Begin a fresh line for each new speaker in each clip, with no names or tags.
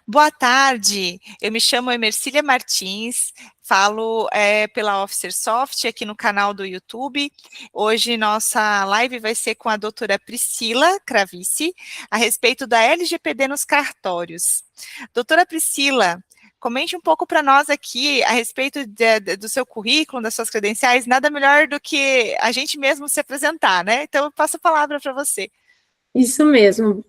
Boa tarde, eu me chamo Emercília Martins, falo pela Officersoft aqui no canal do YouTube. Hoje nossa live vai ser com a doutora Priscila Cravice, a respeito da LGPD nos cartórios. Doutora Priscila, comente um pouco para nós aqui a respeito do seu currículo, das suas credenciais, nada melhor do que a gente mesmo se apresentar, né? Então eu passo a palavra para você.
Isso mesmo.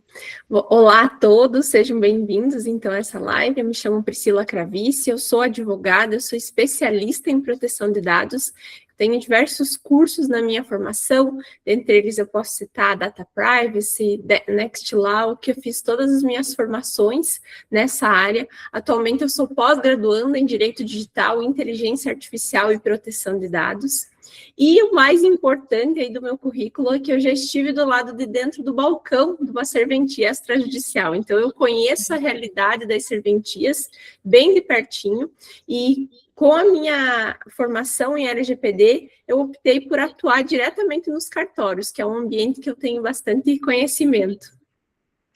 Olá a todos, sejam bem-vindos então a essa live. Eu me chamo Priscila Cravice, eu sou advogada, eu sou especialista em proteção de dados, tenho diversos cursos na minha formação, dentre eles eu posso citar Data Privacy, Nextlaw, que eu fiz todas as minhas formações nessa área. Atualmente eu sou pós-graduanda em Direito Digital, Inteligência Artificial e Proteção de Dados. E o mais importante aí do meu currículo é que eu já estive do lado de dentro do balcão de uma serventia extrajudicial. Então, eu conheço a realidade das serventias bem de pertinho e com a minha formação em LGPD, eu optei por atuar diretamente nos cartórios, que é um ambiente que eu tenho bastante conhecimento.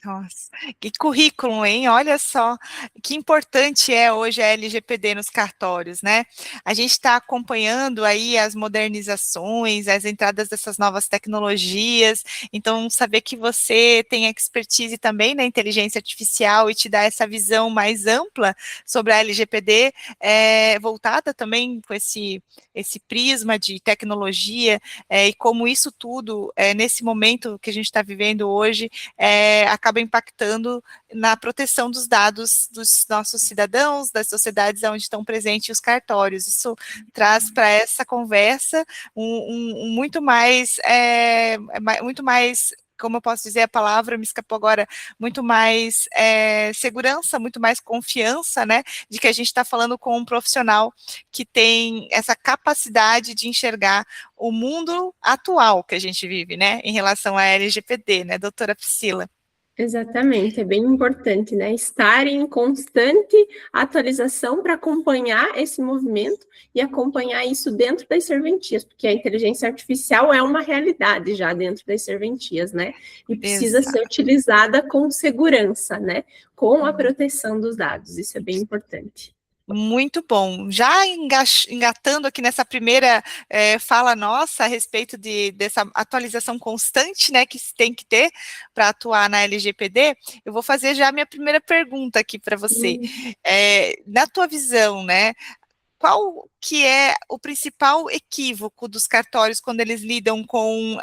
Nossa, que currículo, hein? Olha só, que importante é hoje a LGPD nos cartórios, né? A gente está acompanhando aí as modernizações, as entradas dessas novas tecnologias, então saber que você tem expertise também na inteligência artificial e te dá essa visão mais ampla sobre a LGPD, voltada também com esse prisma de tecnologia, e como isso tudo, nesse momento que a gente está vivendo hoje, acaba impactando na proteção dos dados dos nossos cidadãos, das sociedades onde estão presentes os cartórios. Isso traz para essa conversa muito mais, como eu posso dizer a palavra, me escapou agora, muito mais segurança, muito mais confiança, né, de que a gente está falando com um profissional que tem essa capacidade de enxergar o mundo atual que a gente vive, né, em relação à LGPD, né, doutora Priscila?
Exatamente, é bem importante, né? Estar em constante atualização para acompanhar esse movimento e acompanhar isso dentro das serventias, porque a inteligência artificial é uma realidade já dentro das serventias, né? E precisa ser utilizada com segurança, né? Com a proteção dos dados, isso é bem importante.
Muito bom. Já engatando aqui nessa primeira fala nossa a respeito dessa atualização constante, né, que se tem que ter para atuar na LGPD, eu vou fazer já a minha primeira pergunta aqui para você. Na tua visão, né, qual que é o principal equívoco dos cartórios quando eles lidam com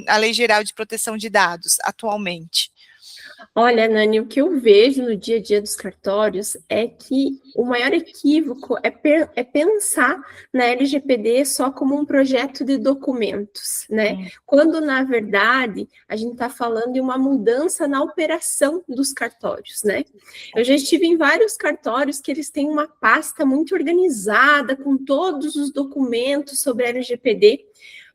a Lei Geral de Proteção de Dados atualmente?
Olha, Nani, o que eu vejo no dia a dia dos cartórios é que o maior equívoco é pensar na LGPD só como um projeto de documentos, né? Quando, na verdade, a gente está falando de uma mudança na operação dos cartórios, né? Eu já estive em vários cartórios que eles têm uma pasta muito organizada com todos os documentos sobre a LGPD,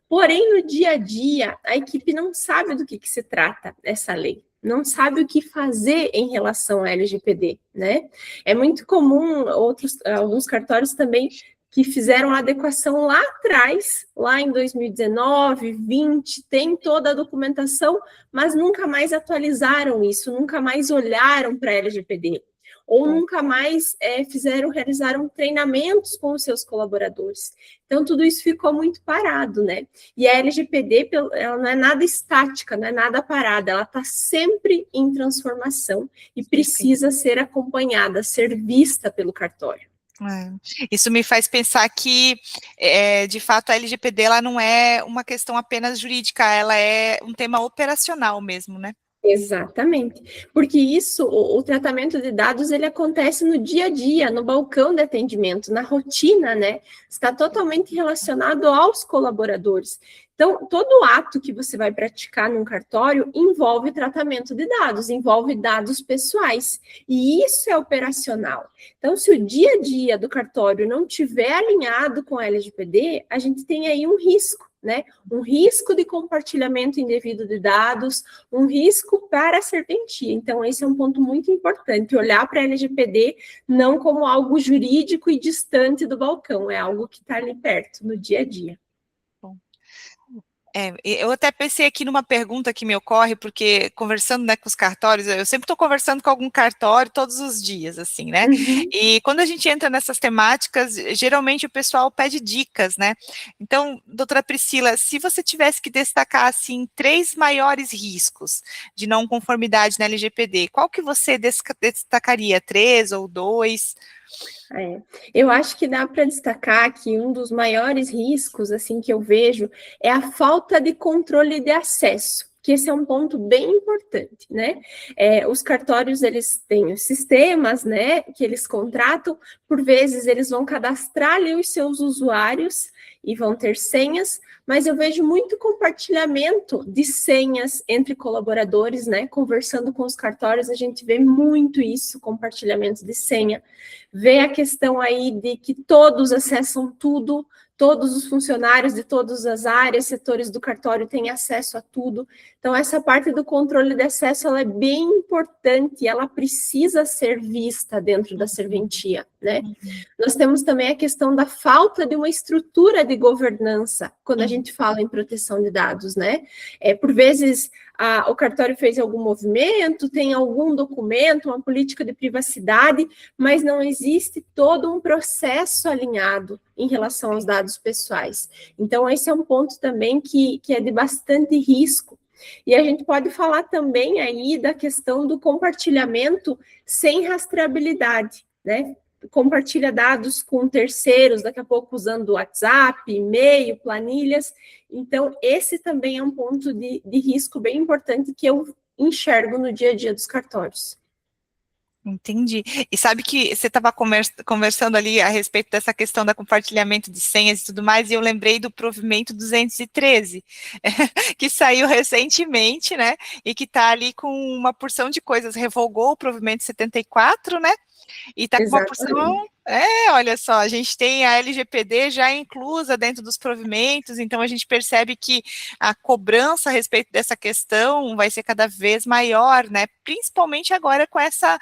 porém, no dia a dia, a equipe não sabe do que se trata essa lei, não sabe o que fazer em relação à LGPD, né? É muito comum alguns cartórios também que fizeram a adequação lá atrás, lá em 2019, 20, tem toda a documentação, mas nunca mais atualizaram isso, nunca mais olharam para a LGPD, ou nunca mais realizaram treinamentos com os seus colaboradores. Então, tudo isso ficou muito parado, né? E a LGPD, ela não é nada estática, não é nada parada, ela está sempre em transformação e precisa ser acompanhada, ser vista pelo cartório.
Isso me faz pensar que, de fato, a LGPD ela não é uma questão apenas jurídica, ela é um tema operacional mesmo, né?
Exatamente, porque isso, o tratamento de dados, ele acontece no dia a dia, no balcão de atendimento, na rotina, né? Está totalmente relacionado aos colaboradores. Então, todo ato que você vai praticar num cartório envolve tratamento de dados, envolve dados pessoais, e isso é operacional. Então, se o dia a dia do cartório não estiver alinhado com a LGPD, a gente tem aí um risco, né? Um risco de compartilhamento indevido de dados, um risco para a serventia. Então, esse é um ponto muito importante, olhar para a LGPD não como algo jurídico e distante do balcão, é algo que está ali perto, no dia a dia.
Eu até pensei aqui numa pergunta que me ocorre, porque conversando, né, com os cartórios, eu sempre estou conversando com algum cartório todos os dias, assim, né?
Uhum.
E quando a gente entra nessas temáticas, geralmente o pessoal pede dicas, né? Então, doutora Priscila, se você tivesse que destacar, assim, 3 maiores riscos de não conformidade na LGPD, qual que você destacaria? 3 ou 2?
É. Eu acho que dá para destacar que um dos maiores riscos, assim, que eu vejo é a falta de controle de acesso, que esse é um ponto bem importante, né? Os cartórios, eles têm os sistemas, né, que eles contratam, por vezes eles vão cadastrar ali os seus usuários e vão ter senhas, mas eu vejo muito compartilhamento de senhas entre colaboradores, né? Conversando com os cartórios, a gente vê muito isso, compartilhamento de senha. Vê a questão aí de que todos acessam tudo, todos os funcionários de todas as áreas, setores do cartório têm acesso a tudo. Então, essa parte do controle de acesso, ela é bem importante, ela precisa ser vista dentro da serventia, né? Nós temos também a questão da falta de uma estrutura de governança, quando a gente fala em proteção de dados, né? Por vezes, o cartório fez algum movimento, tem algum documento, uma política de privacidade, mas não existe todo um processo alinhado em relação aos dados pessoais. Então, esse é um ponto também que é de bastante risco. E a gente pode falar também aí da questão do compartilhamento sem rastreabilidade, né? Compartilha dados com terceiros, daqui a pouco usando WhatsApp, e-mail, planilhas. Então, esse também é um ponto de risco bem importante que eu enxergo no dia a dia dos cartórios.
Entendi. E sabe que você estava conversando ali a respeito dessa questão da compartilhamento de senhas e tudo mais, e eu lembrei do provimento 213, que saiu recentemente, né? E que está ali com uma porção de coisas, revogou o provimento 74, né? E está com uma porção. Olha só, a gente tem a LGPD já inclusa dentro dos provimentos, então a gente percebe que a cobrança a respeito dessa questão vai ser cada vez maior, né? Principalmente agora com essa,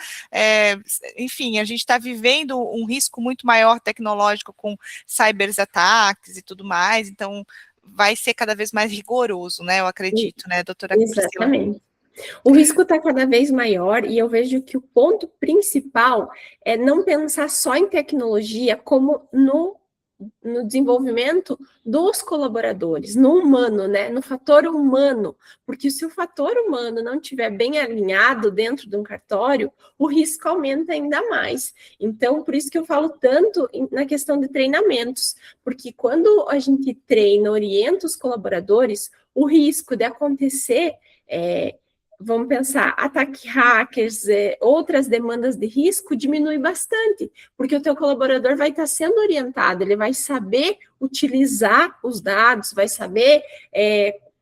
enfim, a gente está vivendo um risco muito maior tecnológico com cyberataques e tudo mais, então vai ser cada vez mais rigoroso, né? Eu acredito, né, doutora Priscila?
Exatamente. O risco está cada vez maior e eu vejo que o ponto principal é não pensar só em tecnologia como no desenvolvimento dos colaboradores, no humano, né? No fator humano, porque se o fator humano não estiver bem alinhado dentro de um cartório, o risco aumenta ainda mais. Então, por isso que eu falo tanto na questão de treinamentos, porque quando a gente treina, orienta os colaboradores, o risco de acontecer vamos pensar, ataque hackers, outras demandas de risco diminui bastante, porque o teu colaborador vai estar sendo orientado, ele vai saber utilizar os dados, vai saber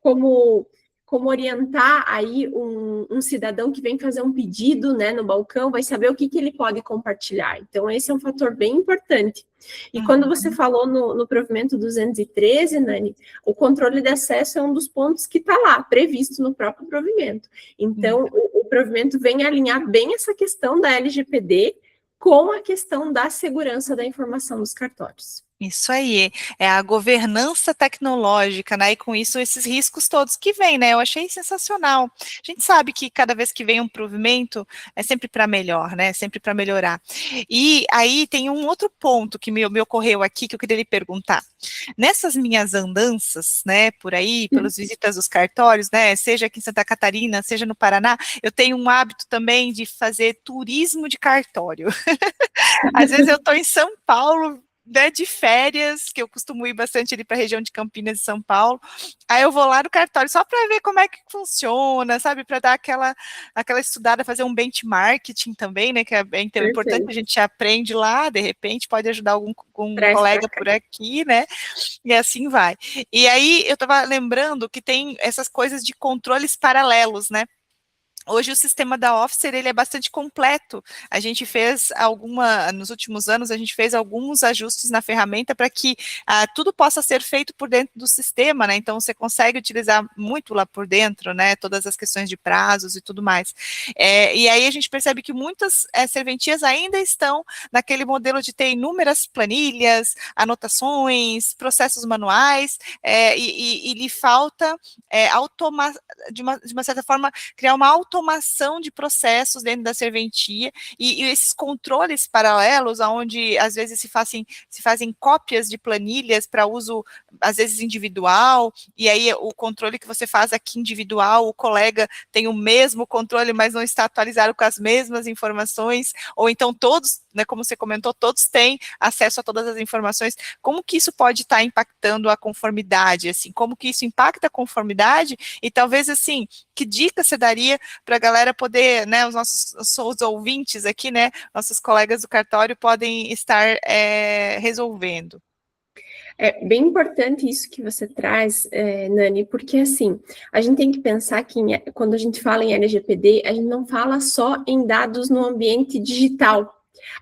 como orientar aí um cidadão que vem fazer um pedido, né, no balcão, vai saber o que ele pode compartilhar. Então, esse é um fator bem importante. E quando você falou no provimento 213, Nani, o controle de acesso é um dos pontos que está lá, previsto no próprio provimento. Então, o provimento vem alinhar bem essa questão da LGPD com a questão da segurança da informação dos cartórios.
Isso aí, é a governança tecnológica, né? E com isso, esses riscos todos que vêm, né? Eu achei sensacional. A gente sabe que cada vez que vem um provimento, é sempre para melhor, né? Sempre para melhorar. E aí tem um outro ponto que me ocorreu aqui, que eu queria lhe perguntar. Nessas minhas andanças, né, por aí, pelas visitas dos cartórios, né? Seja aqui em Santa Catarina, seja no Paraná, eu tenho um hábito também de fazer turismo de cartório. Às vezes eu estou em São Paulo, né, de férias, que eu costumo ir bastante ali para a região de Campinas e São Paulo, aí eu vou lá no cartório só para ver como é que funciona, sabe, para dar aquela estudada, fazer um benchmarking também, né, que é bem importante, a gente aprende lá, de repente pode ajudar algum colega por aqui, né, e assim vai. E aí eu estava lembrando que tem essas coisas de controles paralelos, né, Hoje o sistema da Officer, ele é bastante completo. A gente fez nos últimos anos, a gente fez alguns ajustes na ferramenta para que tudo possa ser feito por dentro do sistema, né? Então, você consegue utilizar muito lá por dentro, né? Todas as questões de prazos e tudo mais. E aí a gente percebe que muitas serventias ainda estão naquele modelo de ter inúmeras planilhas, anotações, processos manuais, e lhe falta de uma certa forma, criar uma automação de processos dentro da serventia e esses controles paralelos, onde às vezes se fazem cópias de planilhas para uso, às vezes individual, e aí o controle que você faz aqui individual, o colega tem o mesmo controle, mas não está atualizado com as mesmas informações, ou então todos, né, como você comentou, todos têm acesso a todas as informações. Como que isso pode estar impactando a conformidade, assim, como que isso impacta a conformidade, e talvez, assim, que dica você daria para a galera poder, né, os ouvintes aqui, né, nossos colegas do cartório podem estar resolvendo?
É bem importante isso que você traz, Nani, porque assim, a gente tem que pensar que quando a gente fala em LGPD, a gente não fala só em dados no ambiente digital,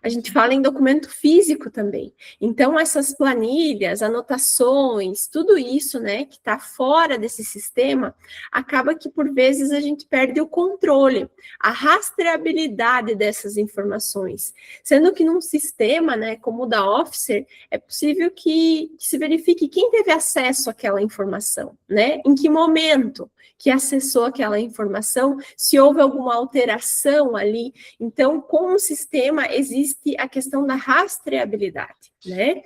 a gente fala em documento físico também. Então, essas planilhas, anotações, tudo isso, né, que está fora desse sistema, acaba que, por vezes, a gente perde o controle, a rastreabilidade dessas informações. Sendo que num sistema, né, como o da Officer, é possível que se verifique quem teve acesso àquela informação, né, em que momento que acessou aquela informação, se houve alguma alteração ali. Então, com o sistema, existe a questão da rastreabilidade, né?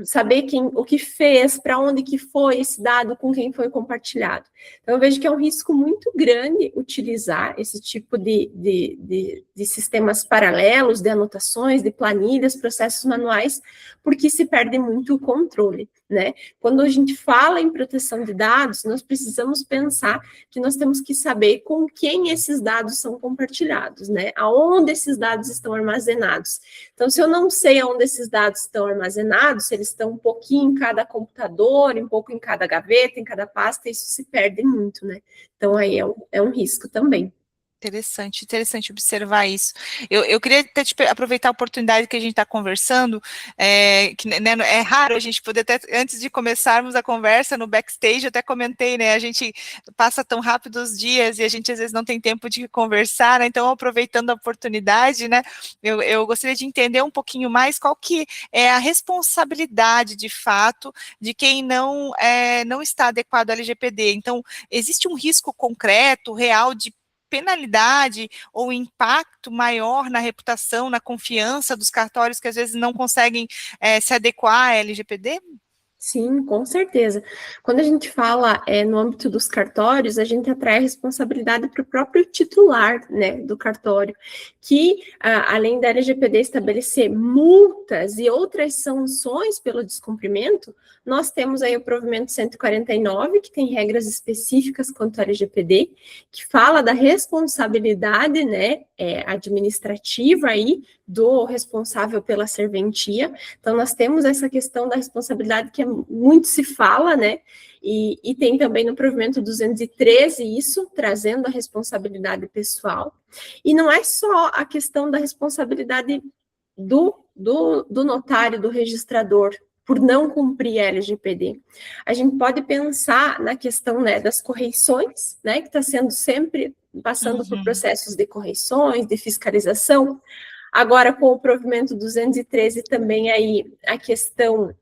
Saber o que fez, para onde que foi esse dado, com quem foi compartilhado. Então, eu vejo que é um risco muito grande utilizar esse tipo de sistemas paralelos, de anotações, de planilhas, processos manuais, porque se perde muito o controle, né? Quando a gente fala em proteção de dados, nós precisamos pensar que nós temos que saber com quem esses dados são compartilhados, né? Aonde esses dados estão armazenados. Então, se eu não sei aonde esses dados estão armazenados, se eles estão um pouquinho em cada computador, um pouco em cada gaveta, em cada pasta, isso se perde muito, né? Então, aí é um risco também.
Interessante observar isso. Eu queria até aproveitar a oportunidade que a gente está conversando, que, né, é raro a gente poder, até antes de começarmos a conversa no backstage, eu até comentei, né, a gente passa tão rápido os dias e a gente às vezes não tem tempo de conversar, né, então aproveitando a oportunidade, né, eu gostaria de entender um pouquinho mais qual que é a responsabilidade, de fato, de quem não está adequado ao LGPD. Então, existe um risco concreto, real, de penalidade ou impacto maior na reputação, na confiança dos cartórios que às vezes não conseguem se adequar à LGPD?
Sim, com certeza. Quando a gente fala no âmbito dos cartórios, a gente atrai a responsabilidade para o próprio titular, né, do cartório, que, além da LGPD estabelecer multas e outras sanções pelo descumprimento, nós temos aí o provimento 149, que tem regras específicas quanto à LGPD, que fala da responsabilidade, né, administrativa aí do responsável pela serventia. Então, nós temos essa questão da responsabilidade que muito se fala, né? E tem também no provimento 213 isso, trazendo a responsabilidade pessoal. E não é só a questão da responsabilidade do notário, do registrador, por não cumprir a LGPD. A gente pode pensar na questão, né, das correições, né, que está sendo sempre passando por processos de correições, de fiscalização. Agora, com o provimento 213, também aí a questão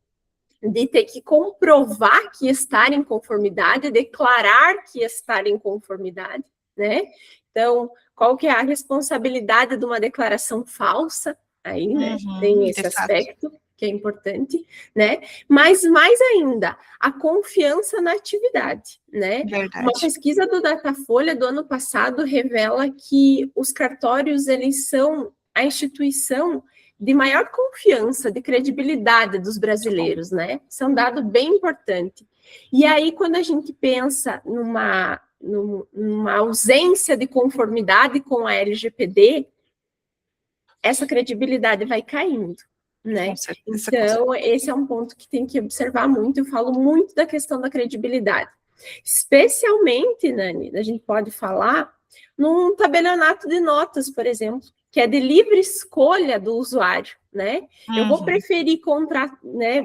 de ter que comprovar que estar em conformidade, declarar que estar em conformidade, né? Então, qual que é a responsabilidade de uma declaração falsa? Aí, né, tem esse aspecto que é importante, né? Mas, mais ainda, a confiança na atividade, né?
Verdade.
Uma pesquisa do Datafolha do ano passado revela que os cartórios, eles são a instituição de maior confiança, de credibilidade dos brasileiros, né? Isso é um dado bem importante. E aí, quando a gente pensa numa ausência de conformidade com a LGPD, essa credibilidade vai caindo, né? Então, esse é um ponto que tem que observar muito. Eu falo muito da questão da credibilidade. Especialmente, Nani, a gente pode falar num tabelionato de notas, por exemplo, que é de livre escolha do usuário, né? Eu vou preferir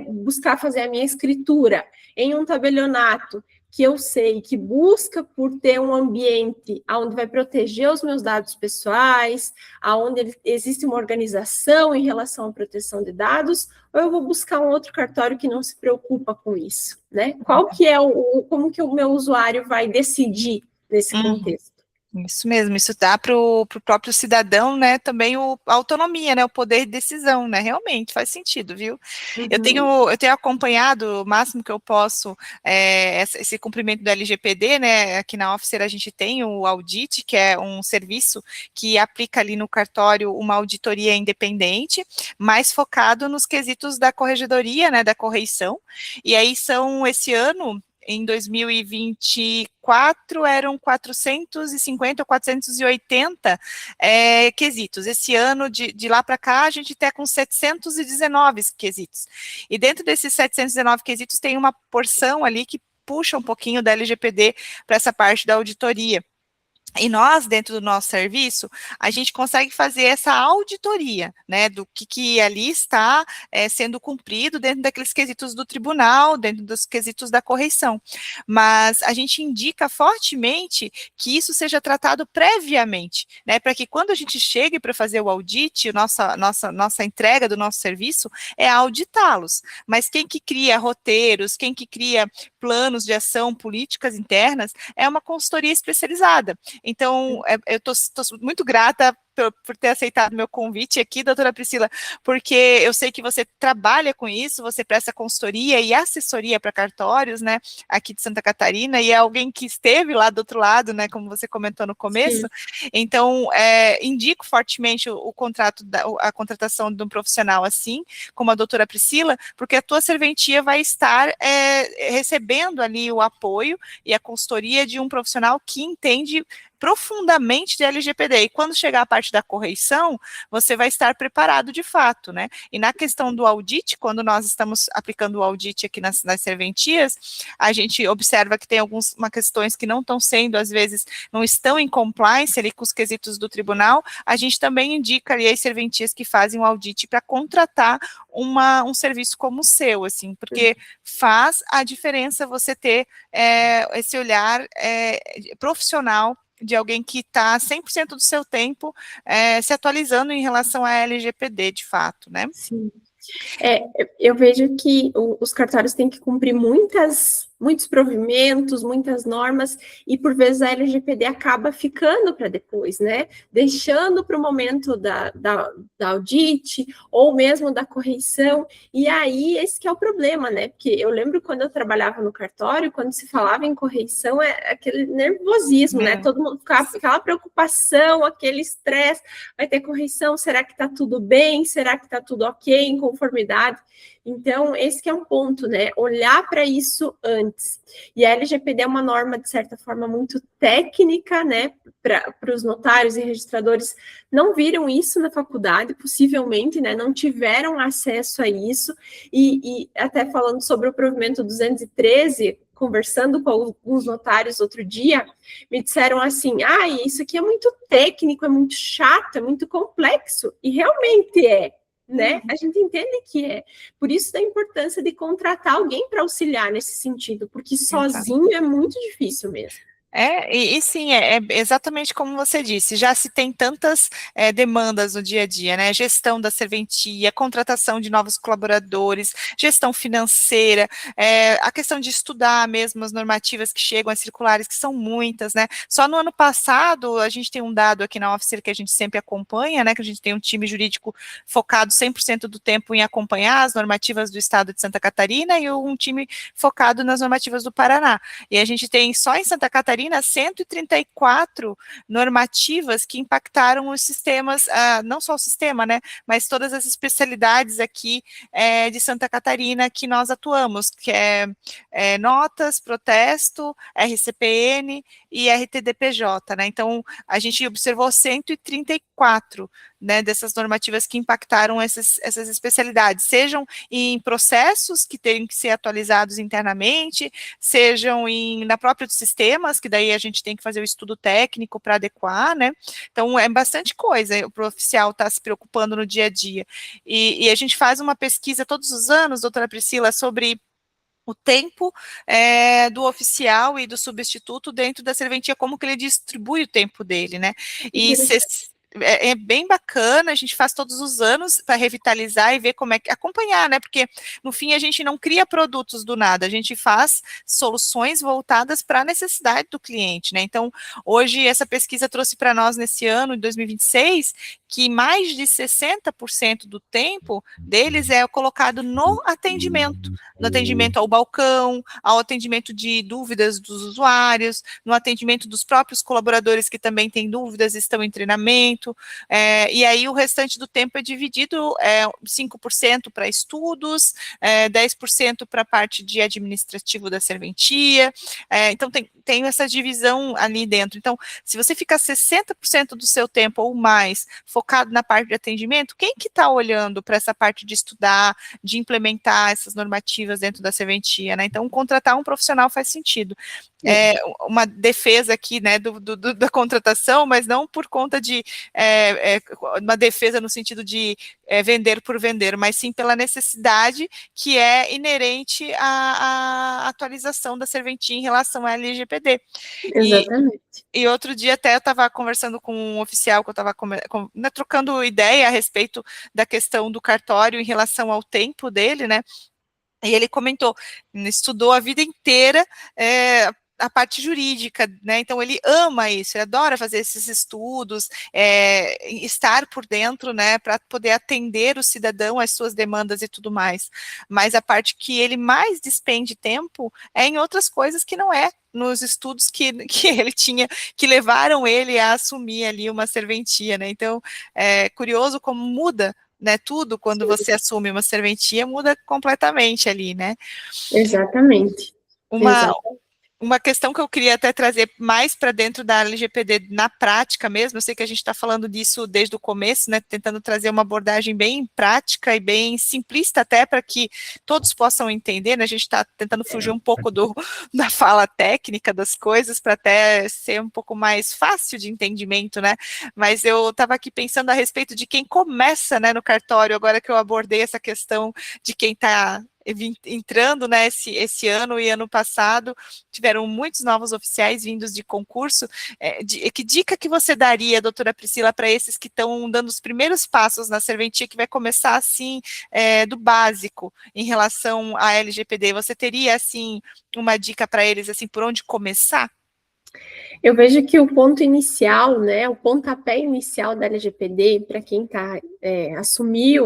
buscar fazer a minha escritura em um tabelionato que eu sei que busca por ter um ambiente onde vai proteger os meus dados pessoais, onde existe uma organização em relação à proteção de dados, ou eu vou buscar um outro cartório que não se preocupa com isso, né? Qual que é como que o meu usuário vai decidir nesse contexto?
Isso mesmo, isso dá para o próprio cidadão, né, também a autonomia, né, o poder de decisão, né, realmente faz sentido, viu? Eu tenho acompanhado o máximo que eu posso esse cumprimento do LGPD, né, aqui na Officer a gente tem o Audit, que é um serviço que aplica ali no cartório uma auditoria independente, mais focado nos quesitos da corregedoria, né, da correição, e aí esse ano, em 2024, eram 450 ou 480 quesitos. Esse ano, de lá para cá, a gente está com 719 quesitos. E dentro desses 719 quesitos, tem uma porção ali que puxa um pouquinho da LGPD para essa parte da auditoria. E nós, dentro do nosso serviço, a gente consegue fazer essa auditoria, né, do que ali está sendo cumprido dentro daqueles quesitos do tribunal, dentro dos quesitos da correição. Mas a gente indica fortemente que isso seja tratado previamente, né, para que quando a gente chegue para fazer o audit, nossa entrega do nosso serviço é auditá-los. Mas quem que cria roteiros, quem que cria planos de ação, políticas internas, é uma consultoria especializada. Então, eu estou muito grata por ter aceitado meu convite aqui, doutora Priscila, porque eu sei que você trabalha com isso, você presta consultoria e assessoria para cartórios, né, aqui de Santa Catarina, e é alguém que esteve lá do outro lado, né, como você comentou no começo. Sim. Então, indico fortemente a contratação de um profissional assim, como a doutora Priscila, porque a tua serventia vai estar recebendo ali o apoio e a consultoria de um profissional que entende profundamente de LGPD, e quando chegar a parte da correição, você vai estar preparado de fato, né? E na questão do audit, quando nós estamos aplicando o audit aqui nas serventias, a gente observa que tem algumas questões que não estão sendo, às vezes, não estão em compliance ali com os quesitos do tribunal, a gente também indica ali as serventias que fazem o audit para contratar um serviço como o seu, assim, porque faz a diferença você ter esse olhar profissional de alguém que está 100% do seu tempo se atualizando em relação à LGPD, de fato, né?
Sim. Eu vejo que os cartórios têm que cumprir muitos provimentos, muitas normas, e por vezes a LGPD acaba ficando para depois, né? Deixando para o momento da audit, ou mesmo da correição, e aí esse que é o problema, né? Porque eu lembro quando eu trabalhava no cartório, quando se falava em correição, aquele nervosismo, né? Todo mundo ficava aquela preocupação, aquele estresse, vai ter correição, será que está tudo bem? Será que está tudo ok, em conformidade? Então, esse que é um ponto, né? Olhar para isso antes. E a LGPD é uma norma, de certa forma, muito técnica, né? Para os notários e registradores não viram isso na faculdade, possivelmente, né? Não tiveram acesso a isso. E até falando sobre o provimento 213, conversando com alguns notários outro dia, me disseram assim, isso aqui é muito técnico, é muito chato, é muito complexo. E realmente é. Né? A gente entende que é. Por isso da importância de contratar alguém para auxiliar nesse sentido, porque sozinho é muito difícil mesmo.
E sim, é exatamente como você disse, já se tem tantas demandas no dia a dia, né, gestão da serventia, contratação de novos colaboradores, gestão financeira, a questão de estudar mesmo as normativas que chegam, as circulares, que são muitas, né, só no ano passado, a gente tem um dado aqui na Officer que a gente sempre acompanha, né, que a gente tem um time jurídico focado 100% do tempo em acompanhar as normativas do estado de Santa Catarina e um time focado nas normativas do Paraná, e a gente tem só em Santa Catarina 134 normativas que impactaram os sistemas, não só o sistema, né, mas todas as especialidades aqui de Santa Catarina que nós atuamos, que é notas, protesto, RCPN e RTDPJ, né, então a gente observou 134 né, dessas normativas que impactaram essas especialidades, sejam em processos que têm que ser atualizados internamente, sejam na própria sistemas, que daí a gente tem que fazer o estudo técnico para adequar, né? Então, é bastante coisa, o oficial está se preocupando no dia a dia. E a gente faz uma pesquisa todos os anos, doutora Priscila, sobre o tempo do oficial e do substituto dentro da serventia, como que ele distribui o tempo dele, né? E é bem bacana, a gente faz todos os anos para revitalizar e ver como é que acompanhar, né? Porque no fim a gente não cria produtos do nada, a gente faz soluções voltadas para a necessidade do cliente, né? Então, hoje essa pesquisa trouxe para nós nesse ano, em 2026, que mais de 60% do tempo deles é colocado no atendimento ao balcão, ao atendimento de dúvidas dos usuários, no atendimento dos próprios colaboradores que também têm dúvidas e estão em treinamento, e aí o restante do tempo é dividido 5% para estudos, 10% para a parte de administrativo da serventia, então tem essa divisão ali dentro. Então, se você ficar 60% do seu tempo ou mais focado na parte de atendimento, quem que está olhando para essa parte de estudar, de implementar essas normativas dentro da serventia, né? Então, contratar um profissional faz sentido. Uma defesa aqui, né, da contratação, mas não por conta de uma defesa no sentido de vender por vender, mas sim pela necessidade que é inerente à atualização da serventia em relação à LGPD.
Exatamente.
E outro dia até eu estava conversando com um oficial que eu estava trocando ideia a respeito da questão do cartório em relação ao tempo dele, né? E ele comentou, estudou a vida inteira a parte jurídica, né? Então ele ama isso, ele adora fazer esses estudos, estar por dentro, né, para poder atender o cidadão às suas demandas e tudo mais. Mas a parte que ele mais despende tempo é em outras coisas que não é nos estudos que ele tinha, que levaram ele a assumir ali uma serventia, né? Então é curioso como muda, né, tudo quando você assume uma serventia, muda completamente ali, né?
Exatamente.
Uma questão que eu queria até trazer mais para dentro da LGPD na prática mesmo, eu sei que a gente está falando disso desde o começo, né, tentando trazer uma abordagem bem prática e bem simplista até para que todos possam entender, né, a gente está tentando fugir um pouco da fala técnica das coisas para até ser um pouco mais fácil de entendimento, né, mas eu estava aqui pensando a respeito de quem começa, né, no cartório, agora que eu abordei essa questão de quem está entrando, né, esse ano e ano passado, tiveram muitos novos oficiais vindos de concurso. Que dica que você daria, doutora Priscila, para esses que estão dando os primeiros passos na serventia, que vai começar, assim, do básico, em relação à LGPD? Você teria, assim, uma dica para eles, assim, por onde começar?
Eu vejo que o ponto inicial, né, o pontapé inicial da LGPD, para quem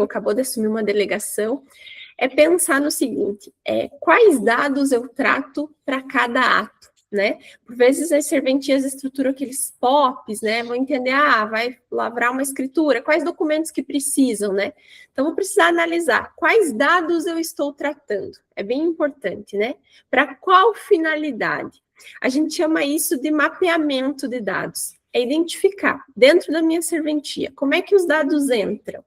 acabou de assumir uma delegação, é pensar no seguinte, quais dados eu trato para cada ato, né? Por vezes as serventias estruturam aqueles POPs, né? Vão entender, vai lavrar uma escritura, quais documentos que precisam, né? Então, vou precisar analisar quais dados eu estou tratando. É bem importante, né? Para qual finalidade? A gente chama isso de mapeamento de dados. É identificar, dentro da minha serventia, como é que os dados entram.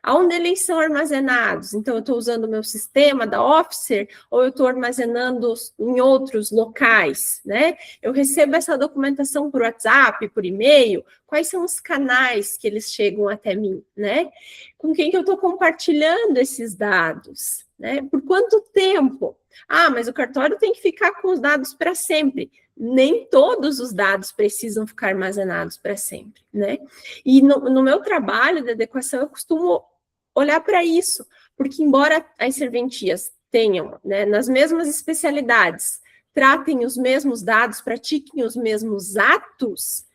Aonde eles são armazenados? Então, eu estou usando o meu sistema da Officer ou eu estou armazenando em outros locais, né? Eu recebo essa documentação por WhatsApp, por e-mail, quais são os canais que eles chegam até mim, né? Com quem que eu estou compartilhando esses dados, né? Por quanto tempo? Mas o cartório tem que ficar com os dados para sempre. Nem todos os dados precisam ficar armazenados para sempre, né? E no meu trabalho de adequação, eu costumo olhar para isso, porque embora as serventias tenham, né, nas mesmas especialidades, tratem os mesmos dados, pratiquem os mesmos atos,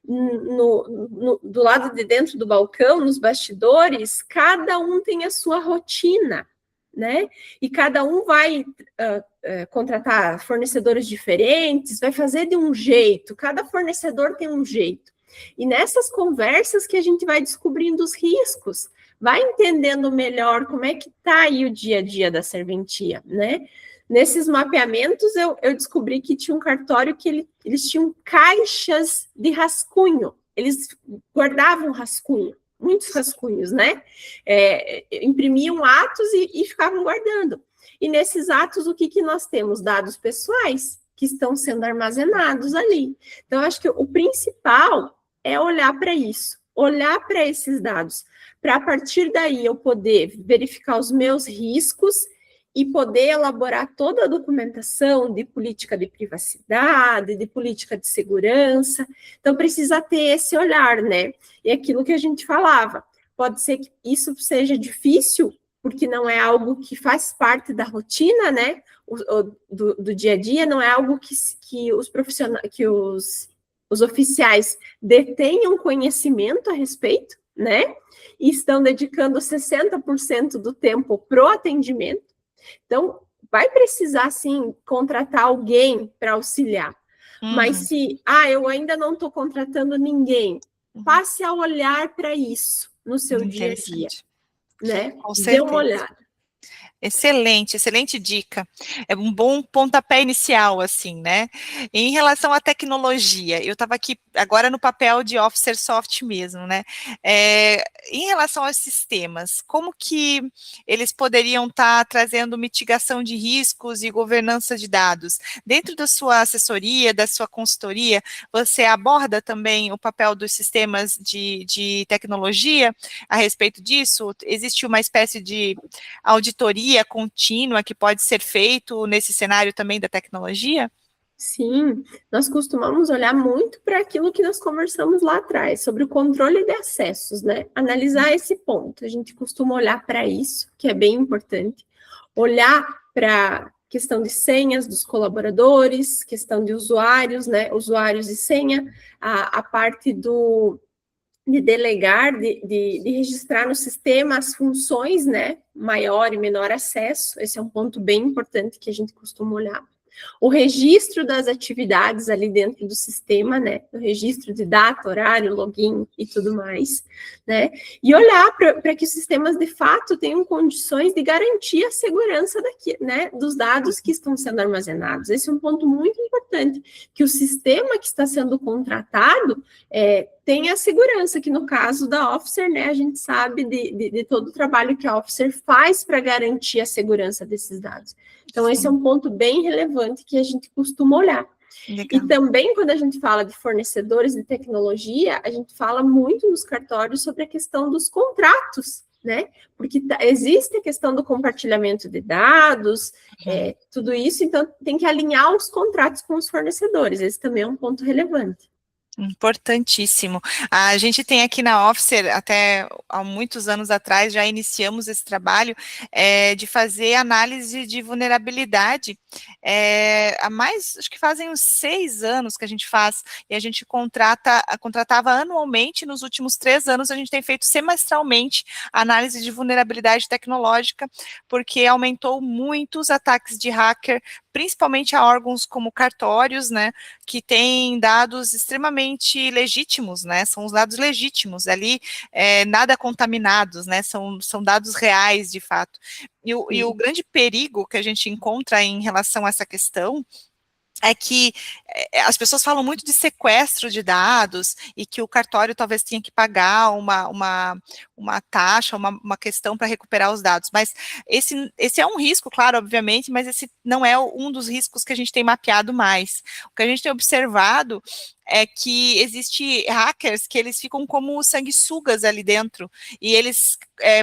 do lado de dentro do balcão, nos bastidores, cada um tem a sua rotina, né? E cada um vai contratar fornecedores diferentes, vai fazer de um jeito, cada fornecedor tem um jeito. E nessas conversas que a gente vai descobrindo os riscos, vai entendendo melhor como é que está aí o dia a dia da serventia, né? Nesses mapeamentos, eu descobri que tinha um cartório que eles tinham caixas de rascunho, eles guardavam rascunho, muitos rascunhos, né? Imprimiam atos e ficavam guardando. E nesses atos, o que nós temos? Dados pessoais que estão sendo armazenados ali. Então, acho que o principal é olhar para isso, olhar para esses dados, para a partir daí eu poder verificar os meus riscos e poder elaborar toda a documentação de política de privacidade, de política de segurança. Então, precisa ter esse olhar, né? E aquilo que a gente falava, pode ser que isso seja difícil, porque não é algo que faz parte da rotina, né? Do dia a dia, não é algo que os profissionais, que os oficiais detenham conhecimento a respeito, né? E estão dedicando 60% do tempo para o atendimento. Então, vai precisar, sim, contratar alguém para auxiliar. Mas se, eu ainda não estou contratando ninguém, passe a olhar para isso no seu dia a dia, né? Dê uma olhada.
Excelente, excelente dica. É um bom pontapé inicial, assim, né? Em relação à tecnologia, eu estava aqui agora no papel de Officer Soft mesmo, né? Em relação aos sistemas, como que eles poderiam estar trazendo mitigação de riscos e governança de dados? Dentro da sua assessoria, da sua consultoria, você aborda também o papel dos sistemas de tecnologia a respeito disso? Existe uma espécie de auditoria contínua que pode ser feito nesse cenário também da tecnologia?
Sim, nós costumamos olhar muito para aquilo que nós conversamos lá atrás, sobre o controle de acessos, né? Analisar esse ponto. A gente costuma olhar para isso, que é bem importante. Olhar para questão de senhas dos colaboradores, questão de usuários, né? Usuários e senha, a parte de delegar, de registrar no sistema as funções, né? Maior e menor acesso. Esse é um ponto bem importante que a gente costuma olhar. O registro das atividades ali dentro do sistema, né? O registro de data, horário, login e tudo mais, né? E olhar para que os sistemas de fato tenham condições de garantir a segurança né? Dos dados que estão sendo armazenados. Esse é um ponto muito importante, que o sistema que está sendo contratado tenha a segurança, que no caso da Officer, né? A gente sabe de todo o trabalho que a Officer faz para garantir a segurança desses dados. Então, esse é um ponto bem relevante que a gente costuma olhar. Legal. E também, quando a gente fala de fornecedores de tecnologia, a gente fala muito nos cartórios sobre a questão dos contratos, né? Porque existe a questão do compartilhamento de dados, tudo isso, então tem que alinhar os contratos com os fornecedores. Esse também é um ponto relevante.
Importantíssimo. A gente tem aqui na Officer, até há muitos anos atrás, já iniciamos esse trabalho de fazer análise de vulnerabilidade. Acho que fazem uns 6 anos que a gente faz, e a gente contratava anualmente. Nos últimos 3 anos, a gente tem feito semestralmente análise de vulnerabilidade tecnológica, porque aumentou muito os ataques de hacker, principalmente a órgãos como cartórios, né, que têm dados extremamente legítimos, né, são os dados legítimos ali, nada contaminados, né, são dados reais, de fato. E o grande perigo que a gente encontra em relação a essa questão é que as pessoas falam muito de sequestro de dados e que o cartório talvez tenha que pagar uma taxa, uma questão para recuperar os dados, mas esse é um risco, claro, obviamente, mas esse não é um dos riscos que a gente tem mapeado mais. O que a gente tem observado é que existe hackers que eles ficam como sanguessugas ali dentro, e eles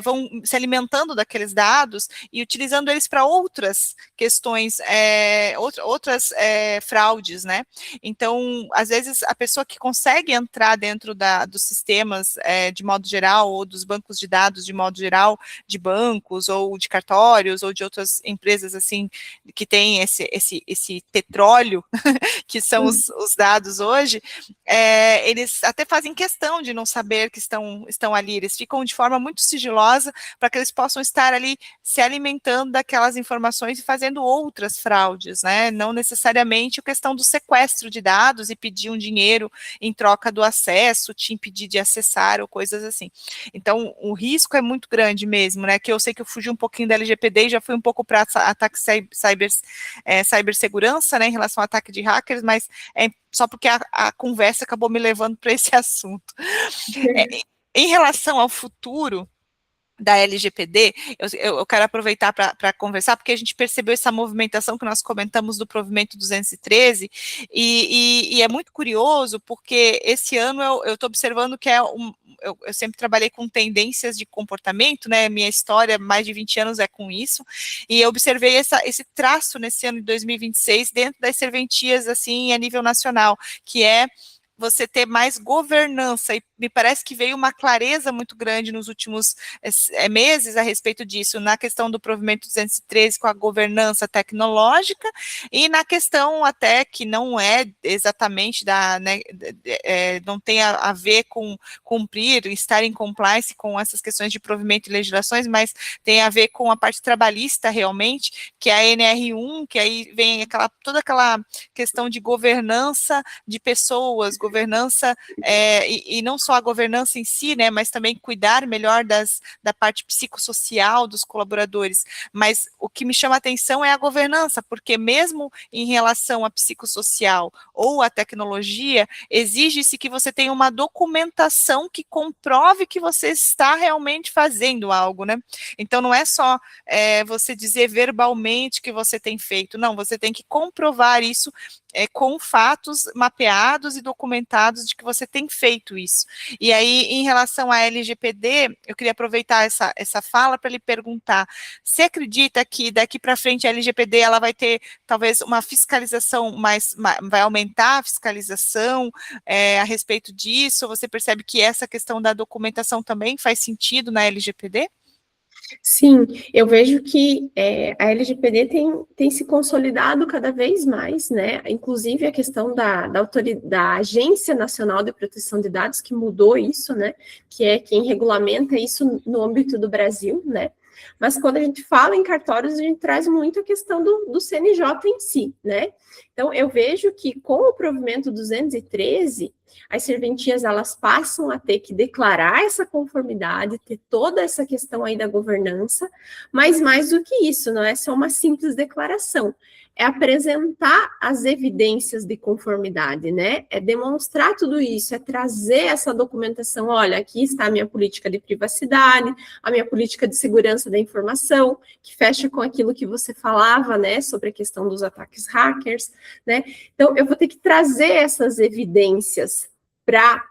vão se alimentando daqueles dados e utilizando eles para outras questões, outras fraudes, né? Então, às vezes, a pessoa que consegue entrar dentro dos sistemas de modo geral, ou dos bancos de dados de modo geral, de bancos, ou de cartórios, ou de outras empresas, assim, que têm esse petróleo, que são os dados hoje, eles até fazem questão de não saber que estão ali, eles ficam de forma muito sigilosa para que eles possam estar ali se alimentando daquelas informações e fazendo outras fraudes, né? Não necessariamente a questão do sequestro de dados e pedir um dinheiro em troca do acesso, te impedir de acessar ou coisas assim. Então, o risco é muito grande mesmo, né? Que eu sei que eu fugi um pouquinho da LGPD e já fui um pouco para ataque cibersegurança, né, em relação ao ataque de hackers, mas só porque a conversa acabou me levando para esse assunto. em relação ao futuro da LGPD, eu quero aproveitar para conversar, porque a gente percebeu essa movimentação que nós comentamos do provimento 213, e é muito curioso, porque esse ano eu estou observando que eu sempre trabalhei com tendências de comportamento, né, minha história, mais de 20 anos é com isso, e eu observei esse traço nesse ano de 2026 dentro das serventias, assim, a nível nacional, que é você ter mais governança, e me parece que veio uma clareza muito grande nos últimos meses a respeito disso, na questão do provimento 213 com a governança tecnológica, e na questão até que não é exatamente né, não tem a ver com cumprir, estar em compliance com essas questões de provimento e legislações, mas tem a ver com a parte trabalhista realmente, que é a NR1, que aí vem toda aquela questão de governança de pessoas, governança, e não só a governança em si, né, mas também cuidar melhor da parte psicossocial dos colaboradores, mas o que me chama a atenção é a governança, porque mesmo em relação à psicossocial ou à tecnologia, exige-se que você tenha uma documentação que comprove que você está realmente fazendo algo, né, então não é só você dizer verbalmente que você tem feito, não, você tem que comprovar isso com fatos mapeados e documentados de que você tem feito isso. E aí, em relação à LGPD, eu queria aproveitar essa fala para lhe perguntar, você acredita que daqui para frente a LGPD ela vai ter talvez uma fiscalização vai aumentar a fiscalização a respeito disso? Você percebe que essa questão da documentação também faz sentido na LGPD?
Sim, eu vejo que a LGPD tem se consolidado cada vez mais, né? Inclusive a questão da Agência Nacional de Proteção de Dados, que mudou isso, né? Que é quem regulamenta isso no âmbito do Brasil, né? Mas quando a gente fala em cartórios, a gente traz muito a questão do CNJ em si, né? Então, eu vejo que com o provimento 213, as serventias, elas passam a ter que declarar essa conformidade, ter toda essa questão aí da governança, mas mais do que isso, não é só uma simples declaração, é apresentar as evidências de conformidade, né? É demonstrar tudo isso, é trazer essa documentação, olha, aqui está a minha política de privacidade, a minha política de segurança da informação, que fecha com aquilo que você falava, né, sobre a questão dos ataques hackers, né? Então, eu vou ter que trazer essas evidências para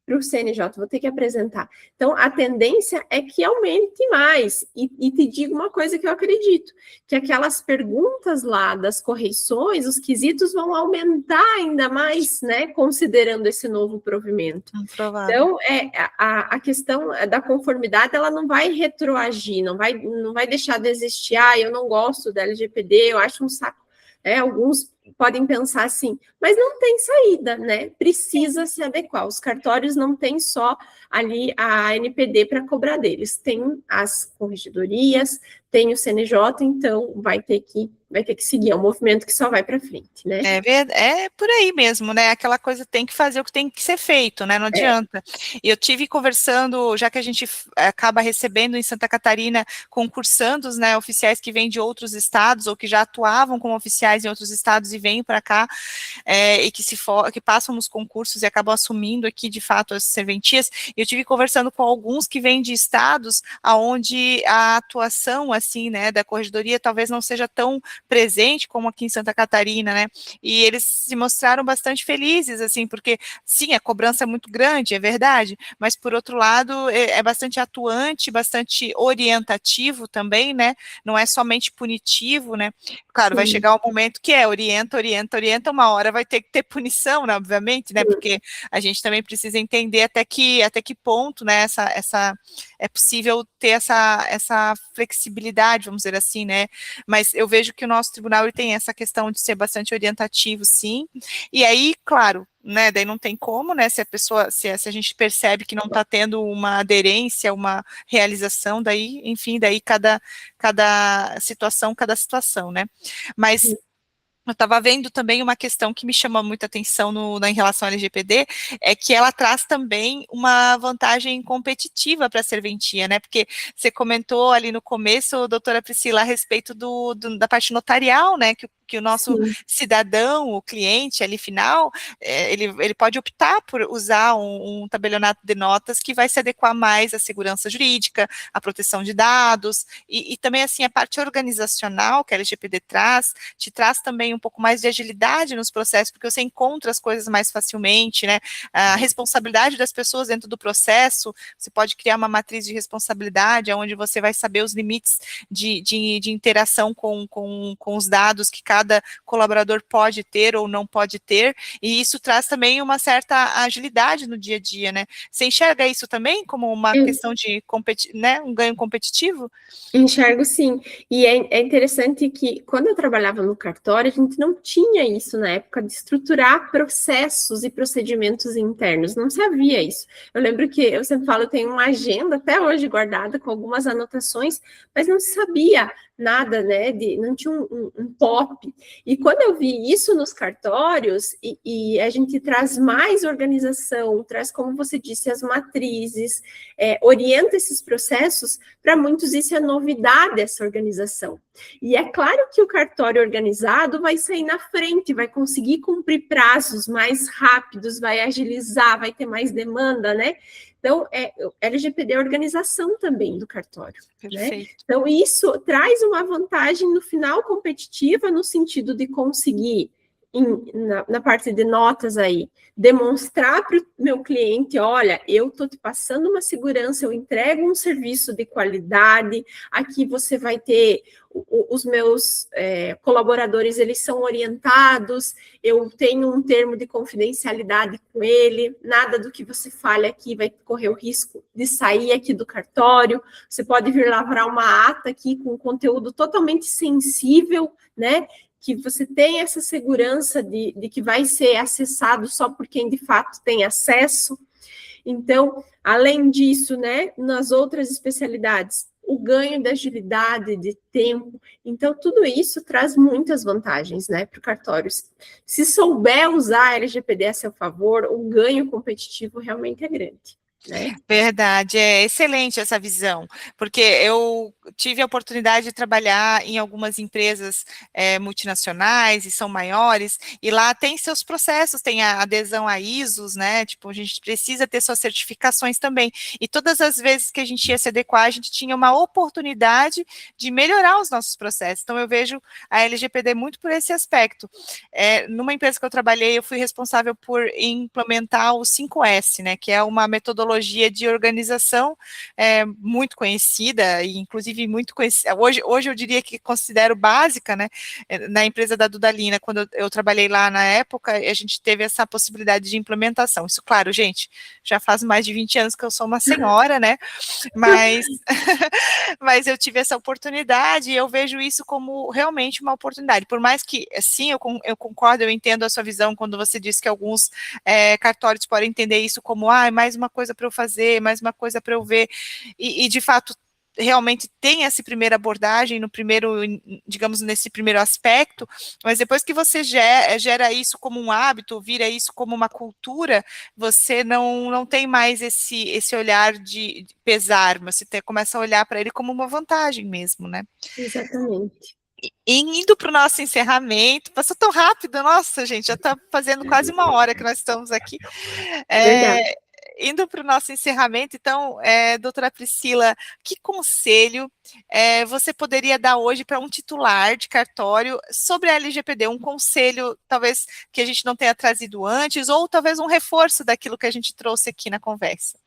o CNJ, vou ter que apresentar. Então, a tendência é que aumente mais. E te digo uma coisa que eu acredito, que aquelas perguntas lá das correções, os quesitos vão aumentar ainda mais, né, considerando esse novo provimento. Então, a questão da conformidade, ela não vai retroagir, não vai deixar de existir, eu não gosto da LGPD, eu acho um saco. Alguns podem pensar assim, mas não tem saída, né? Precisa se adequar. Os cartórios não têm só ali a NPD para cobrar deles, tem as corregedorias, tem o CNJ, então vai ter que seguir, é um movimento que só vai para frente, né?
É por aí mesmo, né? Aquela coisa tem que fazer o que tem que ser feito, né? Não adianta. E eu tive conversando, já que a gente acaba recebendo em Santa Catarina concursandos, né, oficiais que vêm de outros estados ou que já atuavam como oficiais em outros estados e vêm para cá e que passam nos concursos e acabam assumindo aqui de fato as serventias. E eu tive conversando com alguns que vêm de estados aonde a atuação assim, né, da corregedoria talvez não seja tão presente como aqui em Santa Catarina, né, e eles se mostraram bastante felizes, assim, porque sim, a cobrança é muito grande, é verdade, mas por outro lado é bastante atuante, bastante orientativo também, né, não é somente punitivo, né, claro, sim, vai chegar um momento que orienta, uma hora vai ter que ter punição, né, obviamente, né, porque a gente também precisa entender até que ponto, né, é possível ter essa flexibilidade, vamos dizer assim, né, mas eu vejo que o nosso tribunal ele tem essa questão de ser bastante orientativo, sim, e aí, claro, né, daí não tem como, né, se a gente percebe que não está tendo uma aderência, uma realização, daí, enfim, daí cada situação, né, mas eu estava vendo também uma questão que me chama muita atenção em relação à LGPD, é que ela traz também uma vantagem competitiva para a serventia, né? Porque você comentou ali no começo, doutora Priscila, a respeito da parte notarial, né? Que que o nosso
Sim.
cidadão, o cliente ali final, ele pode optar por usar um tabelionato de notas que vai se adequar mais à segurança jurídica, à proteção de dados, e também assim a parte organizacional que a LGPD traz, te traz também um pouco mais de agilidade nos processos, porque você encontra as coisas mais facilmente, né? A responsabilidade das pessoas dentro do processo, você pode criar uma matriz de responsabilidade, onde você vai saber os limites de interação com os dados que cada colaborador pode ter ou não pode ter, e isso traz também uma certa agilidade no dia a dia, né? Você enxerga isso também como uma questão de né, um ganho competitivo?
Enxergo sim, e é interessante que quando eu trabalhava no cartório, a gente não tinha isso na época de estruturar processos e procedimentos internos, não se havia isso. Eu lembro que, eu sempre falo, eu tenho uma agenda até hoje guardada com algumas anotações, mas não se sabia nada, né, não tinha um POP. E quando eu vi isso nos cartórios, e a gente traz mais organização, traz, como você disse, as matrizes, orienta esses processos, para muitos isso é novidade, essa organização. E é claro que o cartório organizado vai sair na frente, vai conseguir cumprir prazos mais rápidos, vai agilizar, vai ter mais demanda, né? Então, LGPD é organização também do cartório, né? Então, isso traz uma vantagem no final competitiva, no sentido de conseguir, na parte de notas aí, demonstrar para o meu cliente, olha, eu estou te passando uma segurança, eu entrego um serviço de qualidade, aqui você vai ter, os meus colaboradores, eles são orientados, eu tenho um termo de confidencialidade com ele, nada do que você fale aqui vai correr o risco de sair aqui do cartório, você pode vir lavrar uma ata aqui com conteúdo totalmente sensível, né? Que você tem essa segurança de que vai ser acessado só por quem de fato tem acesso. Então, além disso, né, nas outras especialidades, o ganho de agilidade, de tempo. Então, tudo isso traz muitas vantagens, né, para o cartório. Se souber usar a LGPD a seu favor, o ganho competitivo realmente é grande. Né?
Verdade, é excelente essa visão, porque eu tive a oportunidade de trabalhar em algumas empresas multinacionais e são maiores, e lá tem seus processos, tem a adesão a ISOs, né, tipo, a gente precisa ter suas certificações também, e todas as vezes que a gente ia se adequar, a gente tinha uma oportunidade de melhorar os nossos processos, então eu vejo a LGPD muito por esse aspecto. Numa empresa que eu trabalhei, eu fui responsável por implementar o 5S, né, que é uma metodologia de organização muito conhecida, e inclusive muito conhecida, hoje eu diria que considero básica, né, na empresa da Dudalina, quando eu trabalhei lá na época, a gente teve essa possibilidade de implementação, isso claro, gente, já faz mais de 20 anos que eu sou uma senhora, né, mas eu tive essa oportunidade, e eu vejo isso como realmente uma oportunidade, por mais que, sim, eu concordo, eu entendo a sua visão, quando você diz que alguns cartórios podem entender isso como, mais uma coisa para eu fazer, mais uma coisa para eu ver, e de fato, realmente tem essa primeira abordagem, no primeiro, digamos, nesse primeiro aspecto, mas depois que você gera isso como um hábito, vira isso como uma cultura, você não tem mais esse olhar de pesar, mas você começa a olhar para ele como uma vantagem mesmo, né?
Exatamente.
E indo para o nosso encerramento, passou tão rápido, nossa, gente, já está fazendo quase uma hora que nós estamos aqui.
Verdade.
Indo para o nosso encerramento, então, doutora Priscila, que conselho você poderia dar hoje para um titular de cartório sobre a LGPD? Um conselho, talvez, que a gente não tenha trazido antes, ou talvez um reforço daquilo que a gente trouxe aqui na conversa.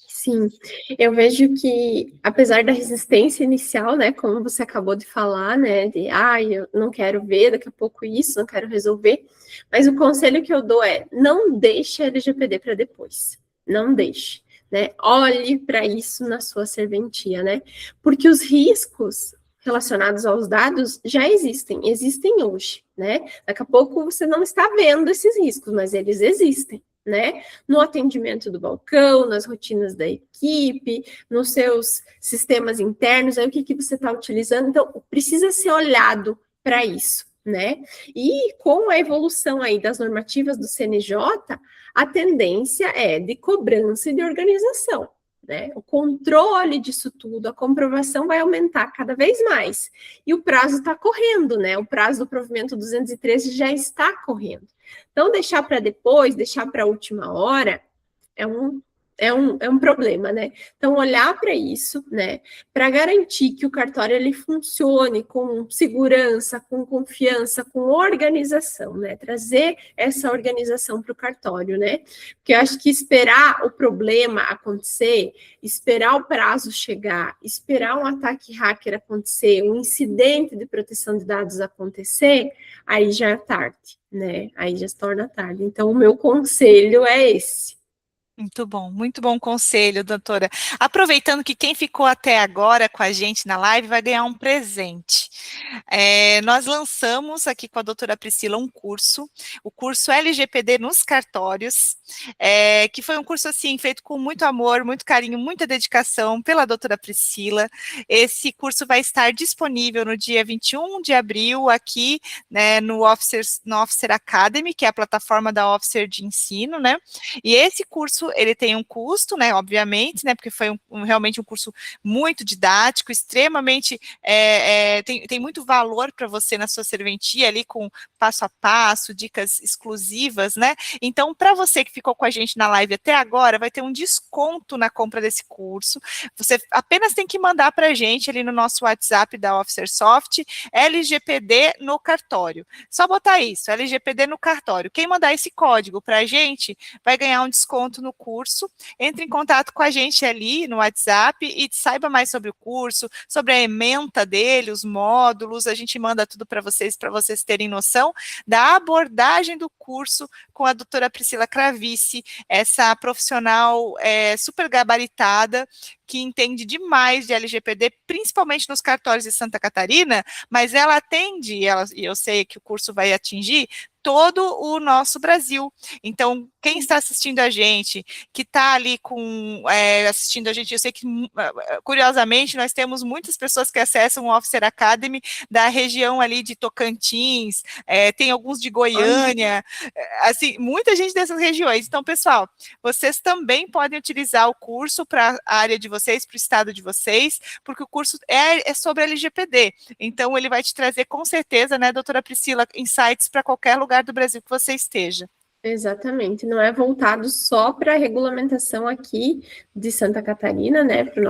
Sim, eu vejo que, apesar da resistência inicial, né, como você acabou de falar, né, eu não quero ver daqui a pouco isso, não quero resolver, mas o conselho que eu dou é, não deixe a LGPD para depois, não deixe, né, olhe para isso na sua serventia, né, porque os riscos relacionados aos dados já existem hoje, né, daqui a pouco você não está vendo esses riscos, mas eles existem. Né? No atendimento do balcão, nas rotinas da equipe, nos seus sistemas internos, aí o que você está utilizando. Então, precisa ser olhado para isso, né? E com a evolução aí das normativas do CNJ, a tendência é de cobrança e de organização, né? O controle disso tudo, a comprovação vai aumentar cada vez mais. E o prazo está correndo, né? O prazo do provimento 213 já está correndo. Então, deixar para depois, deixar para a última hora, é um problema, né? Então, olhar para isso, né? Para garantir que o cartório ele funcione com segurança, com confiança, com organização, né? Trazer essa organização para o cartório, né? Porque eu acho que esperar o problema acontecer, esperar o prazo chegar, esperar um ataque hacker acontecer, um incidente de proteção de dados acontecer, aí já é tarde, né? Aí já se torna tarde. Então, o meu conselho é esse.
Muito bom conselho, doutora. Aproveitando que quem ficou até agora com a gente na live vai ganhar um presente. Nós lançamos aqui com a doutora Priscila um curso, o curso LGPD nos cartórios, que foi um curso assim feito com muito amor, muito carinho, muita dedicação pela doutora Priscila. Esse curso vai estar disponível no dia 21 de abril aqui, né, no Officer Academy, que é a plataforma da Officer de ensino, né? E esse curso ele tem um custo, né, obviamente, né, porque foi realmente um curso muito didático, extremamente, tem muito valor para você na sua serventia ali, com passo a passo, dicas exclusivas, né, então para você que ficou com a gente na live até agora, vai ter um desconto na compra desse curso, você apenas tem que mandar para a gente ali no nosso WhatsApp da Officer Soft, LGPD no cartório, só botar isso, LGPD no cartório, quem mandar esse código para a gente, vai ganhar um desconto no curso, entre em contato com a gente ali no WhatsApp e saiba mais sobre o curso, sobre a ementa dele, os módulos, a gente manda tudo para vocês terem noção da abordagem do curso com a doutora Priscila Cravice, essa profissional super gabaritada, que entende demais de LGPD, principalmente nos cartórios de Santa Catarina, mas ela atende, e eu sei que o curso vai atingir todo o nosso Brasil. Então, quem está assistindo a gente, que está ali assistindo a gente, eu sei que, curiosamente, nós temos muitas pessoas que acessam o Officer Academy da região ali de Tocantins, tem alguns de Goiânia, assim, muita gente dessas regiões. Então, pessoal, vocês também podem utilizar o curso para a área de vocês, para o estado de vocês, porque o curso é sobre LGPD. Então, ele vai te trazer, com certeza, né, doutora Priscila, insights para qualquer lugar do Brasil que você esteja.
Exatamente, não é voltado só para a regulamentação aqui de Santa Catarina, né, para o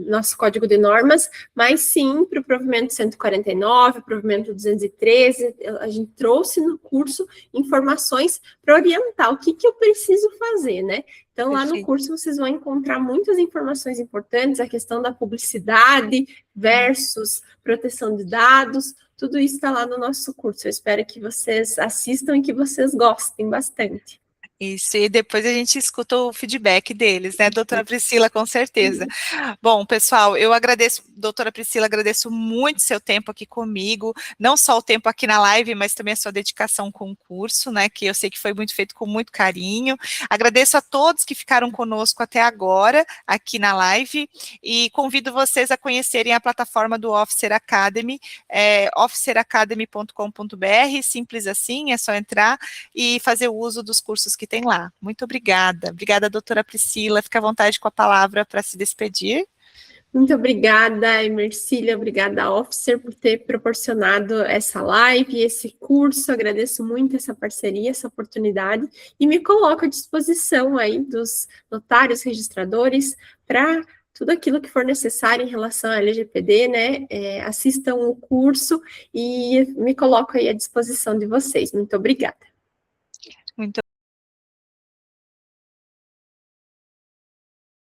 nosso código de normas, mas sim para o provimento 149, provimento 213, a gente trouxe no curso informações para orientar o que eu preciso fazer, né? Então, lá no curso vocês vão encontrar muitas informações importantes, a questão da publicidade versus proteção de dados, tudo isso está lá no nosso curso. Eu espero que vocês assistam e que vocês gostem bastante.
Isso, e depois a gente escuta o feedback deles, né, doutora Priscila, com certeza. Bom, pessoal, eu agradeço, doutora Priscila, agradeço muito seu tempo aqui comigo, não só o tempo aqui na live, mas também a sua dedicação com o curso, né, que eu sei que foi muito feito com muito carinho. Agradeço a todos que ficaram conosco até agora, aqui na live, e convido vocês a conhecerem a plataforma do Officer Academy, officeracademy.com.br, simples assim, é só entrar e fazer o uso dos cursos que tem lá. Muito obrigada. Obrigada, doutora Priscila. Fique à vontade com a palavra para se despedir.
Muito obrigada, Emercília, obrigada, Officer, por ter proporcionado essa live, esse curso, agradeço muito essa parceria, essa oportunidade, e me coloco à disposição aí dos notários, registradores, para tudo aquilo que for necessário em relação à LGPD, né, assistam o curso e me coloco aí à disposição de vocês. Muito obrigada.
Muito